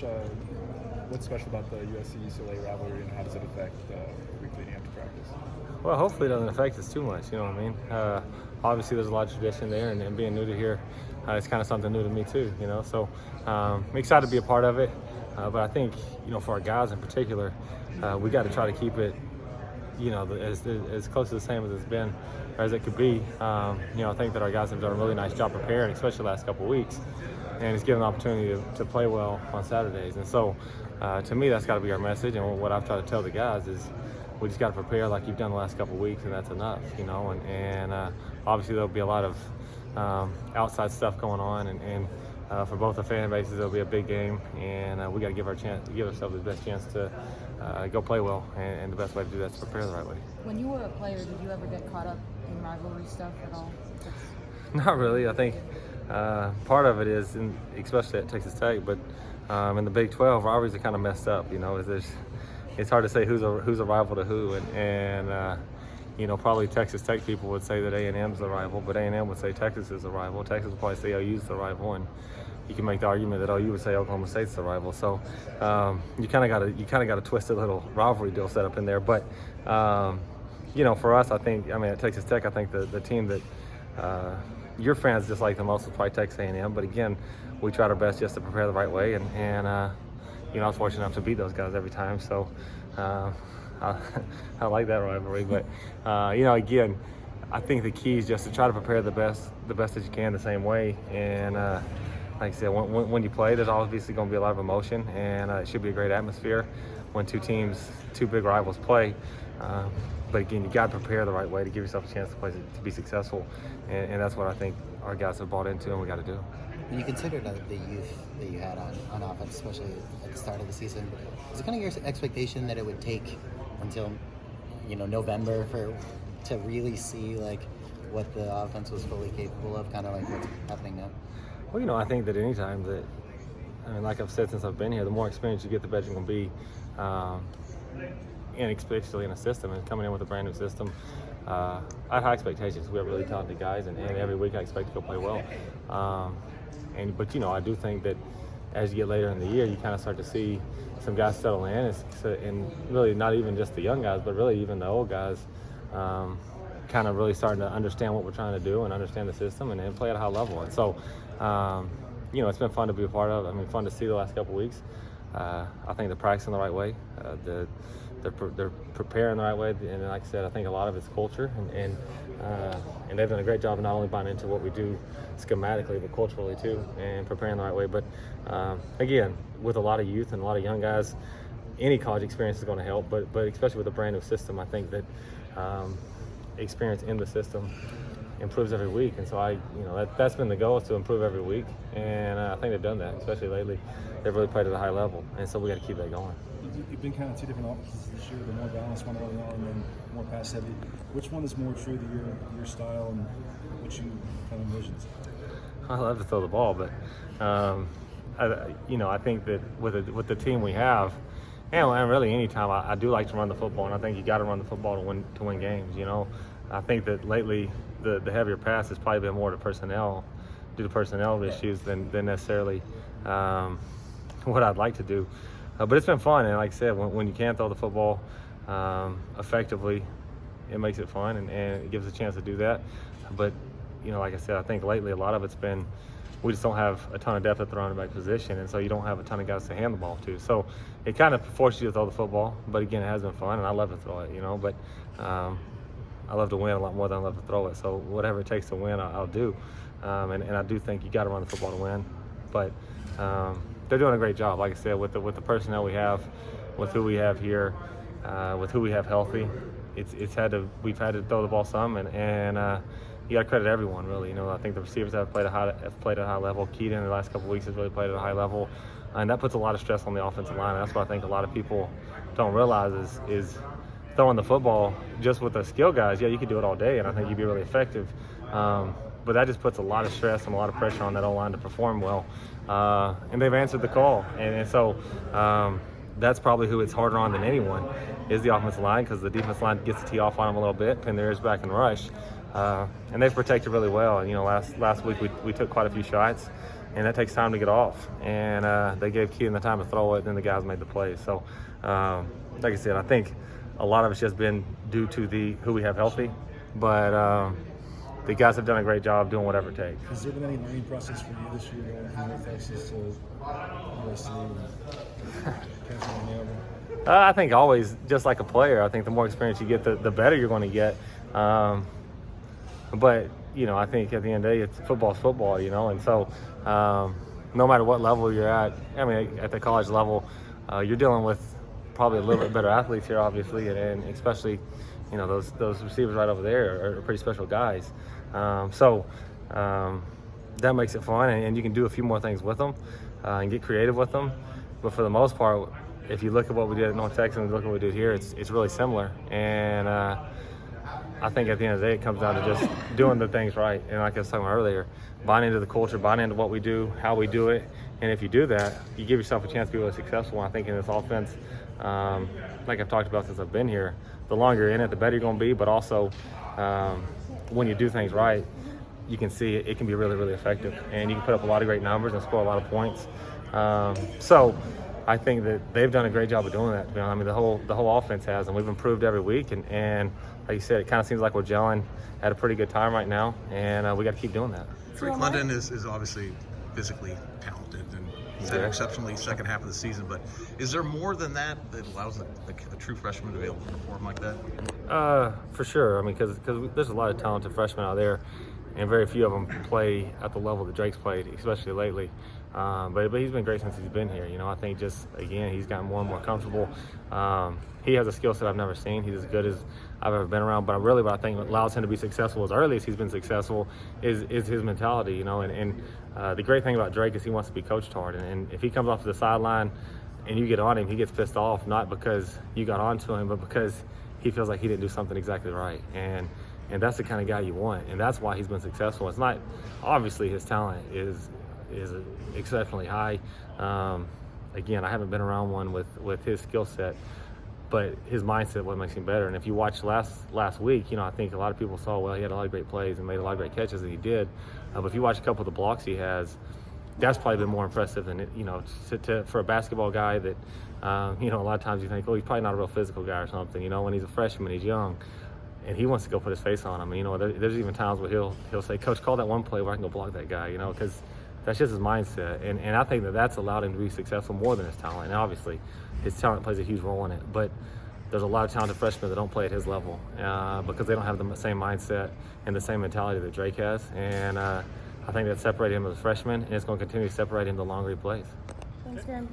Coach, what's special about the USC-UCLA rivalry, and how does it affect weekly and after practice? Well, hopefully it doesn't affect us too much, you know what I mean? Obviously there's a lot of tradition there, and being new to here, it's kind of something new to me too, you know? So I'm excited to be a part of it, but I think, you know, for our guys in particular, we got to try to keep it, you know, as close to the same as it's been, or as it could be. You know, I think that our guys have done a really nice job preparing, especially the last couple of weeks, and it's given an opportunity to play well on Saturdays. And so, to me, that's got to be our message, and what I've tried to tell the guys is we just got to prepare like you've done the last couple of weeks, and that's enough, you know. And obviously there'll be a lot of outside stuff going on, and for both the fan bases, it'll be a big game, and we got to give ourselves the best chance to go play well, and the best way to do that is to prepare the right way. When you were a player, did you ever get caught up in rivalry stuff at all? Not really. I think part of it is, especially at Texas Tech, but in the Big 12, rivalries are kind of messed up. You know, it's hard to say who's a rival to who, and you know, probably Texas Tech people would say that A&M's the rival, but A&M would say Texas is the rival. Texas would probably say OU's the rival, and you can make the argument that OU would say Oklahoma State's the rival. So you kind of got a twisted little rivalry deal set up in there. But you know, for us, I mean, at Texas Tech, I think the team that your fans dislike the most is probably Texas A&M. But again, we tried our best just to prepare the right way, and you know, I was fortunate enough to beat those guys every time. So I like that rivalry. But you know, again, I think the key is just to try to prepare the best that you can the same way. And like I said, when you play, there's obviously going to be a lot of emotion, and it should be a great atmosphere when two big rivals play. But again, you got to prepare the right way to give yourself a chance to be successful, and that's what I think our guys have bought into, and we got to do. When you consider the youth that you had on offense, especially at the start of the season, is it kind of your expectation that it would take until, you know, November to really see like what the offense was fully capable of, kind of like what's happening now? Well, you know, I think that any time that, I mean, like I've said since I've been here, the more experience you get, the better you're going to be, and especially in a system, and coming in with a brand new system. I have high expectations. We have really talented guys, and every week I expect to go play well. But you know, I do think that as you get later in the year, you kind of start to see some guys settle in, and really not even just the young guys, but really even the old guys, kind of really starting to understand what we're trying to do and understand the system and play at a high level. And so, you know, it's been fun to be a part of. I mean, fun to see the last couple of weeks. I think they're practicing the right way. They're preparing the right way, and like I said, I think a lot of it's culture, and they've done a great job of not only buying into what we do schematically, but culturally too, and preparing the right way. But again, with a lot of youth and a lot of young guys, any college experience is going to help. But especially with a brand new system, I think that experience in the system improves every week, and so you know, that's been the goal, is to improve every week, and I think they've done that. Especially lately, they've really played at a high level, and so we got to keep that going. You've been kind of two different offenses this year, the more balanced one early on and then more pass heavy. Which one is more true to your style and what you kind of envision? I love to throw the ball, but you know, I think that with the team we have, and really any time, I do like to run the football, and I think you got to run the football to win games. You know, I think that lately the heavier pass has probably been more due to personnel issues than necessarily what I'd like to do. But it's been fun, and like I said, when you can throw the football effectively, it makes it fun, and it gives a chance to do that. But you know, like I said, I think lately a lot of it's been we just don't have a ton of depth at the running back position, and so you don't have a ton of guys to hand the ball to. So it kind of forces you to throw the football. But again, it has been fun, and I love to throw it, you know. But I love to win a lot more than I love to throw it. So whatever it takes to win, I'll do. And I do think you got to run the football to win. But they're doing a great job, like I said, with the personnel we have, with who we have here, with who we have healthy. We've had to throw the ball some, and you got to credit everyone, really. You know, I think the receivers have played at a high level. Keaton in the last couple of weeks has really played at a high level, and that puts a lot of stress on the offensive line. And that's what I think a lot of people don't realize is throwing the football just with the skill guys. Yeah, you could do it all day, and I think you'd be really effective. But that just puts a lot of stress and a lot of pressure on that O-line to perform well. And they've answered the call. And so that's probably who it's harder on than anyone is the offensive line, because the defensive line gets to tee off on them a little bit, pin their ears back and rush. And they've protected really well. And, you know, last week we took quite a few shots. and that takes time to get off. And they gave Keaton the time to throw it, and then the guys made the play. So, like I said, I think a lot of it's just been due to who we have healthy, but the guys have done a great job doing whatever it takes. Has there been any learning process for you this year going from North Texas to USC and I think always, just like a player, I think the more experience you get, the better you're going to get. But, I think at the end of the day, football's football, and so no matter what level you're at, I mean, at the college level, you're dealing with probably a little bit better athletes here, obviously, and especially, those receivers right over there are pretty special guys. So that makes it fun, and you can do a few more things with them and get creative with them. But for the most part, if you look at what we did at North Texas and look at what we did here, it's really similar. And I think at the end of the day, it comes down to just doing the things right. And like I was talking about earlier, buying into the culture, buying into what we do, how we do it. And if you do that, you give yourself a chance to be really successful. And I think in this offense, like I've talked about since I've been here, the longer you're in it, the better you're going to be. But also, when you do things right, you can see it can be really, really effective. And you can put up a lot of great numbers and score a lot of points. So I think that they've done a great job of doing that. I mean, the whole offense has, and we've improved every week. And like you said, it kind of seems like we're gelling at a pretty good time right now, and we got to keep doing that. Drake London is obviously physically talented, and he's had an exceptionally second half of the season. But is there more than that allows a true freshman to be able to perform like that? For sure. I mean, because there's a lot of talented freshmen out there, and very few of them play at the level that Drake's played, especially lately. But he's been great since he's been here. I think just, again, he's gotten more and more comfortable. He has a skill set I've never seen. He's as good as I've ever been around. But really what I think allows him to be successful as early as he's been successful is his mentality, And the great thing about Drake is he wants to be coached hard. And if he comes off to the sideline and you get on him, he gets pissed off, not because you got onto him, but because he feels like he didn't do something exactly right. And that's the kind of guy you want. And that's why he's been successful. It's not, obviously his talent is exceptionally high. Again, I haven't been around one with his skill set, but his mindset what makes him better. And if you watch last week, I think a lot of people saw, well, he had a lot of great plays and made a lot of great catches, and he did. But if you watch a couple of the blocks he has, that's probably been more impressive than for a basketball guy that a lot of times you think, oh, he's probably not a real physical guy or something. When he's a freshman, he's young, and he wants to go put his face on him. There's even times where he'll say, Coach, call that one play where I can go block that guy. Because that's just his mindset, and I think that's allowed him to be successful more than his talent. And obviously, his talent plays a huge role in it. But there's a lot of talented freshmen that don't play at his level because they don't have the same mindset and the same mentality that Drake has. And I think that separated him as a freshman, and it's going to continue to separate him the longer he plays. Thanks, Graham.